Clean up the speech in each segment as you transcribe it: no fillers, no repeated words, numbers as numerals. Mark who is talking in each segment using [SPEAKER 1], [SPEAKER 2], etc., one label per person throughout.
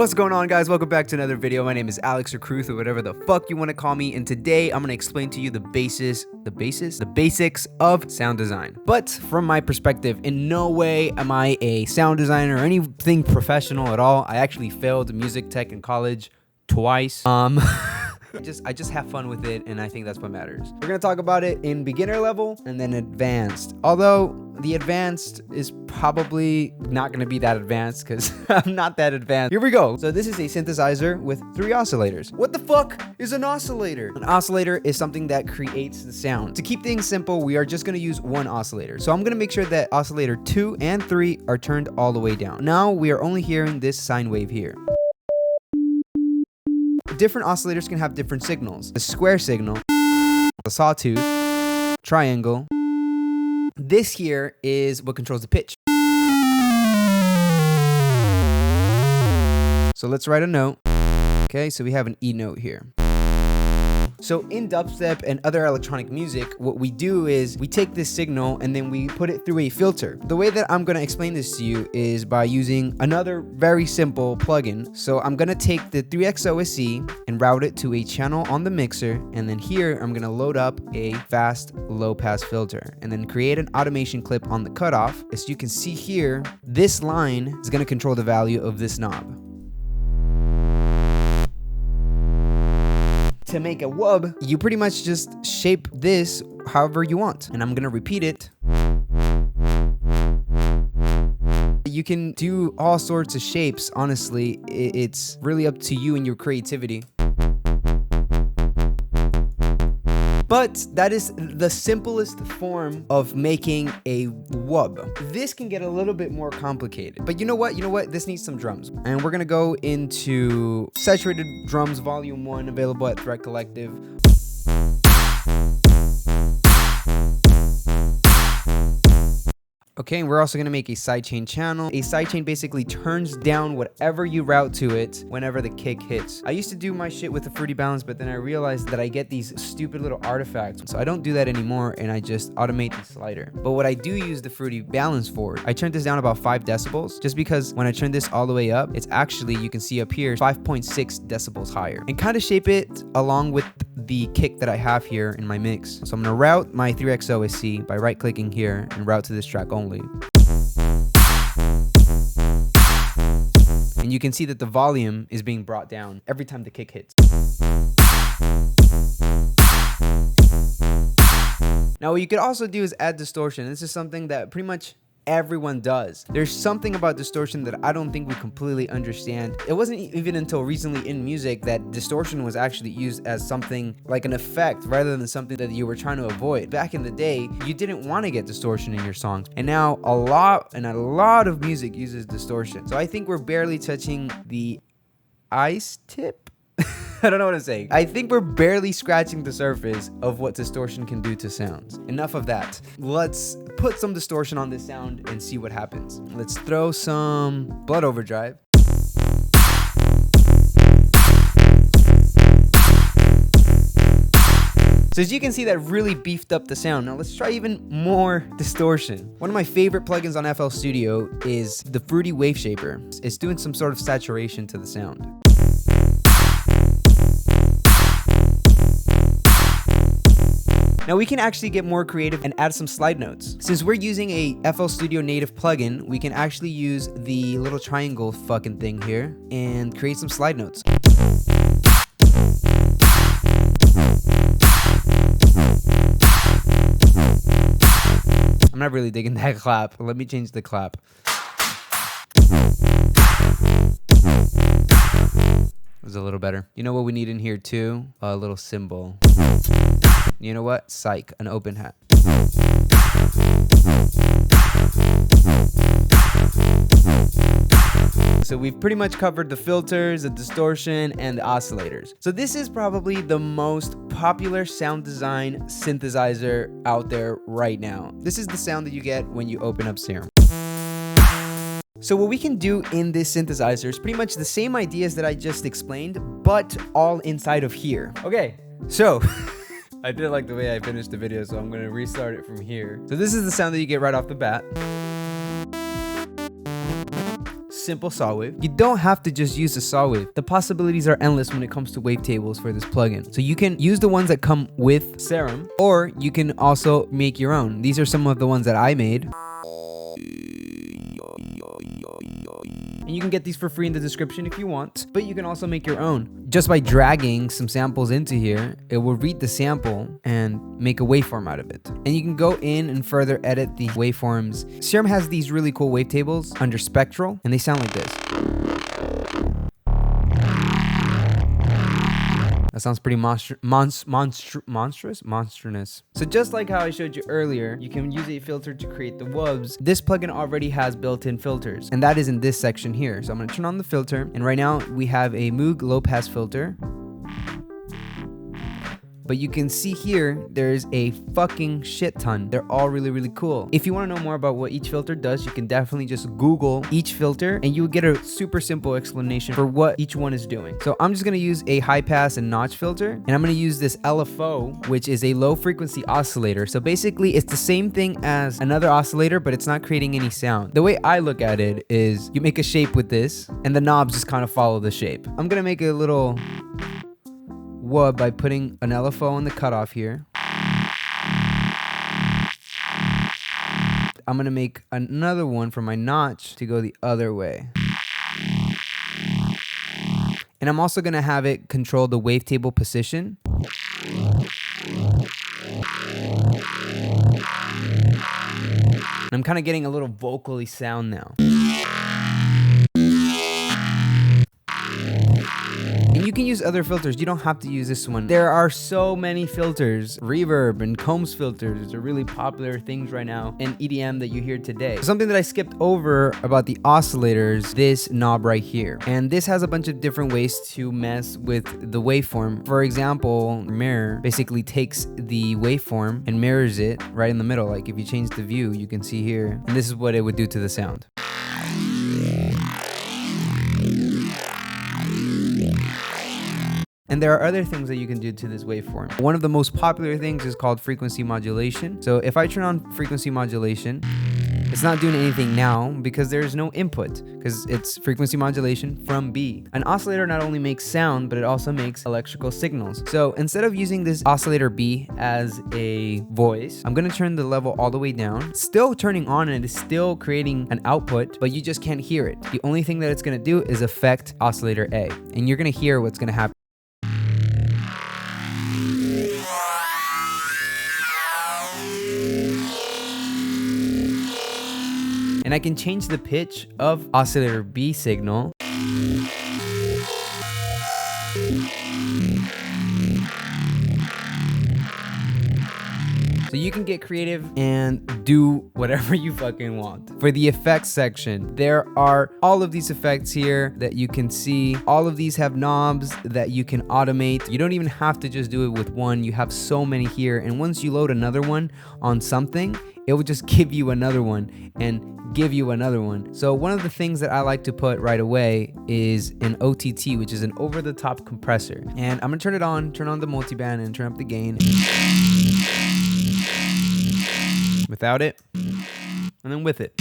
[SPEAKER 1] What's going on, guys? Welcome back to another video. My name is Alex or Cruth or whatever the fuck you want to call me, and today I'm going to explain to you the basics of sound design. But from my perspective, in no way am I a sound designer or anything professional at all. I actually failed music tech in college twice. I just have fun with it, and I think that's what matters. We're gonna talk about it in beginner level and then advanced. Although the advanced is probably not gonna be that advanced because I'm not that advanced. Here we go. So this is a synthesizer with 3 oscillators. What the fuck is an oscillator? An oscillator is something that creates the sound. To keep things simple, we are just gonna use one oscillator. So I'm gonna make sure that oscillator 2 and 3 are turned all the way down. Now we are only hearing this sine wave here. Different oscillators can have different signals. The square signal, the sawtooth, triangle. This here is what controls the pitch. So let's write a note. Okay, so we have an E note here. So in dubstep and other electronic music, what we do is we take this signal and then we put it through a filter. The way that I'm gonna explain this to you is by using another very simple plugin. So I'm gonna take the 3XOSC and route it to a channel on the mixer, and then here I'm gonna load up a fast low pass filter and then create an automation clip on the cutoff. As you can see here, this line is gonna control the value of this knob. To make a wub, you pretty much just shape this however you want. And I'm gonna repeat it. You can do all sorts of shapes, honestly. It's really up to you and your creativity. But that is the simplest form of making a wub. This can get a little bit more complicated. But you know what? This needs some drums. And we're gonna go into Saturated Drums Volume 1, available at Threat Collective. Okay, and we're also gonna make a sidechain channel. A sidechain basically turns down whatever you route to it whenever the kick hits. I used to do my shit with the fruity balance, but then I realized that I get these stupid little artifacts. So I don't do that anymore, and I just automate the slider. But what I do use the fruity balance for, I turned this down about 5 decibels, just because when I turn this all the way up, it's actually, you can see up here, 5.6 decibels higher. And kind of shape it along with the kick that I have here in my mix. So I'm gonna route my 3XOSC by right-clicking here and route to this track only. And you can see that the volume is being brought down every time the kick hits. Now what you could also do is add distortion. This is something that pretty much everyone does. There's something about distortion that I don't think we completely understand. It wasn't even until recently in music that distortion was actually used as something like an effect rather than something that you were trying to avoid. Back in the day, you didn't want to get distortion in your songs. And now a lot of music uses distortion. So I think we're barely touching the ice tip. I don't know what I'm saying. I think we're barely scratching the surface of what distortion can do to sounds. Enough of that. Let's put some distortion on this sound and see what happens. Let's throw some blood overdrive. So as you can see, that really beefed up the sound. Now let's try even more distortion. One of my favorite plugins on FL Studio is the Fruity Wave Shaper. It's doing some sort of saturation to the sound. Now we can actually get more creative and add some slide notes. Since we're using a FL Studio native plugin, we can actually use the little triangle fucking thing here and create some slide notes. I'm not really digging that clap. Let me change the clap. It was a little better. You know what we need in here too? A little cymbal. You know what? Psych, an open hat. So we've pretty much covered the filters, the distortion, and the oscillators. So this is probably the most popular sound design synthesizer out there right now. This is the sound that you get when you open up Serum. So what we can do in this synthesizer is pretty much the same ideas that I just explained, but all inside of here. Okay, so I did like the way I finished the video, so I'm gonna restart it from here. So this is the sound that you get right off the bat. simple saw wave. You don't have to just use a saw wave. The possibilities are endless when it comes to wavetables for this plugin. So you can use the ones that come with Serum, or you can also make your own. These are some of the ones that I made. And you can get these for free in the description if you want, but you can also make your own. Just by dragging some samples into here, it will read the sample and make a waveform out of it. And you can go in and further edit the waveforms. Serum has these really cool wavetables under spectral, and they sound like this. That sounds pretty monstrous. So just like how I showed you earlier, you can use a filter to create the wubs. This plugin already has built-in filters, and that is in this section here. So I'm gonna turn on the filter, and right now we have a Moog low pass filter. But you can see here, there's a fucking shit ton. They're all really, really cool. If you want to know more about what each filter does, you can definitely just Google each filter and you will get a super simple explanation for what each one is doing. So I'm just going to use a high pass and notch filter, and I'm going to use this LFO, which is a low frequency oscillator. So basically it's the same thing as another oscillator, but it's not creating any sound. The way I look at it is you make a shape with this and the knobs just kind of follow the shape. I'm going to make a little wub by putting an LFO on the cutoff here. I'm gonna make another one for my notch to go the other way. And I'm also gonna have it control the wavetable position. I'm kind of getting a little vocally sound now. And you can use other filters. You don't have to use this one. There are so many filters. Reverb and Combs filters are really popular things right now in EDM that you hear today. Something that I skipped over about the oscillators, this knob right here. And this has a bunch of different ways to mess with the waveform. For example, mirror basically takes the waveform and mirrors it right in the middle. Like if you change the view, you can see here. And this is what it would do to the sound. And there are other things that you can do to this waveform. One of the most popular things is called frequency modulation. So if I turn on frequency modulation, it's not doing anything now because there's no input, because it's frequency modulation from B. An oscillator not only makes sound, but it also makes electrical signals. So instead of using this oscillator B as a voice, I'm gonna turn the level all the way down. Still turning on, and it's still creating an output, but you just can't hear it. The only thing that it's gonna do is affect oscillator A, and you're gonna hear what's gonna happen. And I can change the pitch of oscillator B signal. So you can get creative and do whatever you fucking want. For the effects section, there are all of these effects here that you can see. All of these have knobs that you can automate. You don't even have to just do it with one. You have so many here. And once you load another one on something, it will just give you another one and give you another one. So one of the things that I like to put right away is an OTT, which is an over-the-top compressor. And I'm gonna turn it on, turn on the multiband, and turn up the gain. Without it, and then with it.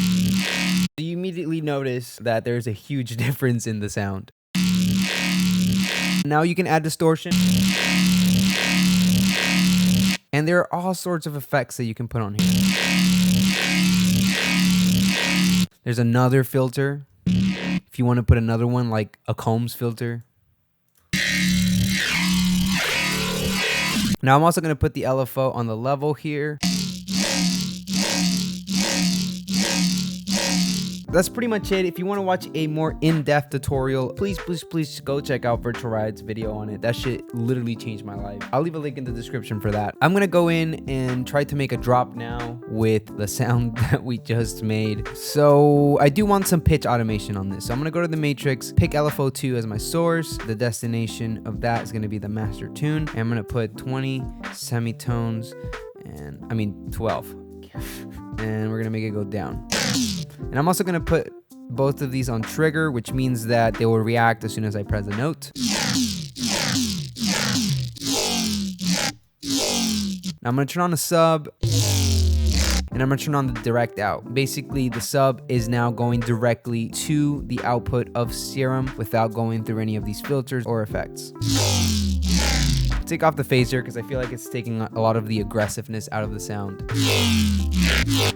[SPEAKER 1] You immediately notice that there's a huge difference in the sound. Now you can add distortion. And there are all sorts of effects that you can put on here. There's another filter. If you want to put another one like a Combs filter. Now I'm also going to put the LFO on the level here. That's pretty much it. If you want to watch a more in-depth tutorial, please go check out Virtual Riot's video on it. That shit literally changed my life. I'll leave a link in the description for that. I'm gonna go in and try to make a drop now with the sound that we just made. So I do want some pitch automation on this. So I'm gonna go to the matrix, pick LFO2 as my source. The destination of that is gonna be the master tune. And I'm gonna put 20 semitones and 12. And we're gonna make it go down. And I'm also gonna put both of these on trigger, which means that they will react as soon as I press a note. Now I'm gonna turn on the sub, and and I'm gonna turn on the direct out. Basically, the sub is now going directly to the output of Serum without going through any of these filters or effects. Take off the phaser because I feel like it's taking a lot of the aggressiveness out of the sound.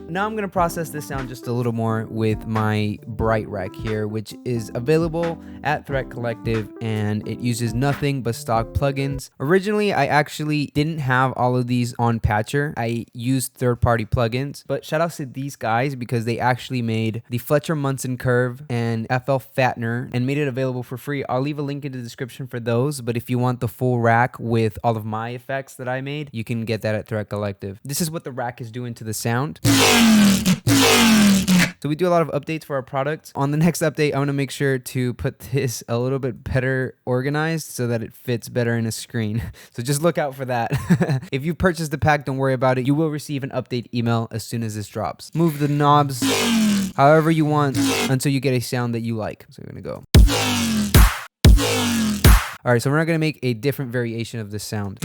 [SPEAKER 1] Now I'm gonna process this sound just a little more with my Bright Rack here, which is available at Threat Collective, and it uses nothing but stock plugins. Originally, I actually didn't have all of these on Patcher. I used third-party plugins, but shout out to these guys because they actually made the Fletcher Munson Curve and FL Fattener and made it available for free. I'll leave a link in the description for those, but if you want the full rack with all of my effects that I made, you can get that at Threat Collective. This is what the rack is doing to the sound. So we do a lot of updates for our products. On the next update, I want to make sure to put this a little bit better organized so that it fits better in a screen. So just look out for that. If you purchase the pack, don't worry about it. You will receive an update email as soon as this drops. Move the knobs however you want until you get a sound that you like. So we're going to go. All right, so we're not going to make a different variation of this sound.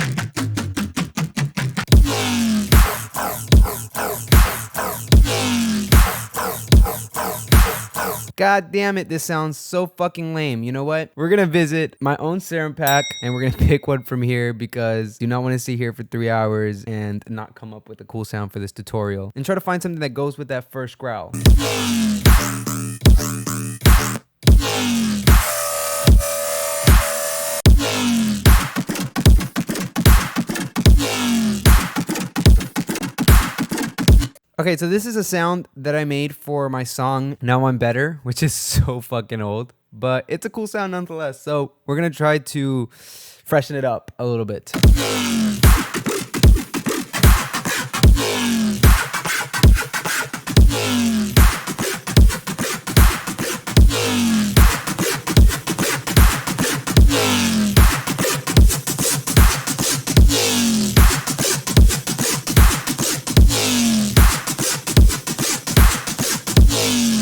[SPEAKER 1] God damn it, this sounds so fucking lame. You know what? We're gonna visit my own Serum pack and we're gonna pick one from here because I do not want to sit here for 3 hours and not come up with a cool sound for this tutorial. And try to find something that goes with that first growl. Okay, so this is a sound that I made for my song Now I'm Better, which is so fucking old, but it's a cool sound nonetheless. So we're gonna try to freshen it up a little bit.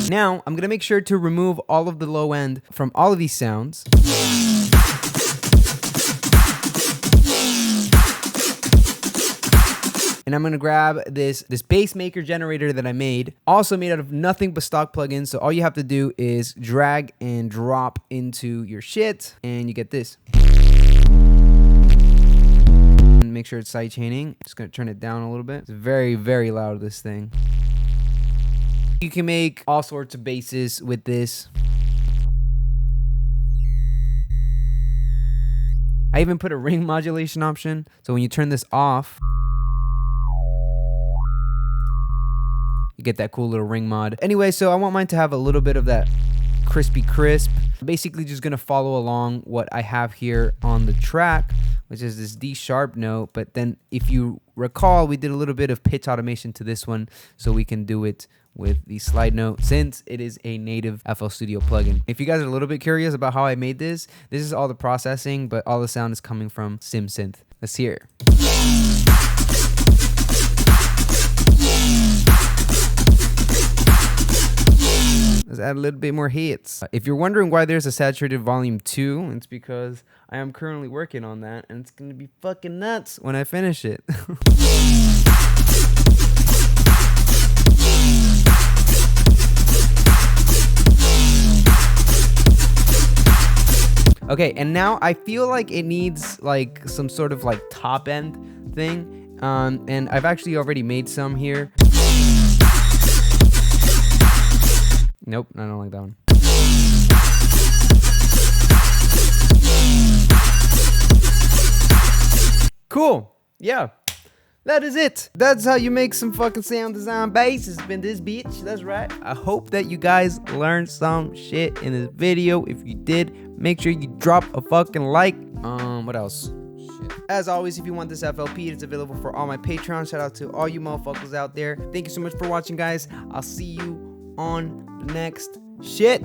[SPEAKER 1] Now, I'm gonna make sure to remove all of the low end from all of these sounds. And I'm gonna grab this bass maker generator that I made, also made out of nothing but stock plugins. So all you have to do is drag and drop into your shit, and you get this. And make sure it's sidechaining. Just gonna turn it down a little bit. It's very, very loud, this thing. You can make all sorts of basses with this. I even put a ring modulation option, so when you turn this off, you get that cool little ring mod. Anyway, so I want mine to have a little bit of that crispy crisp. Basically just gonna follow along what I have here on the track, which is this D sharp note, but then if you recall, we did a little bit of pitch automation to this one, so we can do it with the slide note since it is a native FL Studio plugin. If you guys are a little bit curious about how I made this is all the processing, but all the sound is coming from SimSynth. Let's hear it. Let's add a little bit more hits. If you're wondering why there's a saturated volume 2, it's because I am currently working on that, and it's gonna be fucking nuts when I finish it. Okay, and now I feel like it needs like some sort of like top end thing, and I've actually already made some here. Nope, I don't like that one. Cool, yeah. That is it. That's how you make some fucking sound design bass. It's been this bitch. That's right. I hope that you guys learned some shit in this video. If you did, make sure you drop a fucking like. What else? Shit. As always, if you want this FLP, it's available for all my Patreon. Shout out to all you motherfuckers out there. Thank you so much for watching, guys. I'll see you on the next shit.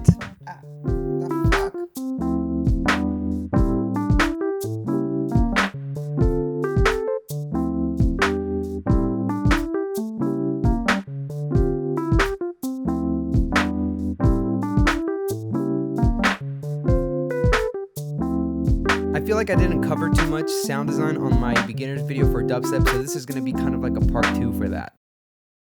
[SPEAKER 1] I feel like I didn't cover too much sound design on my beginner's video for dubstep, so this is going to be kind of like a part 2 for that.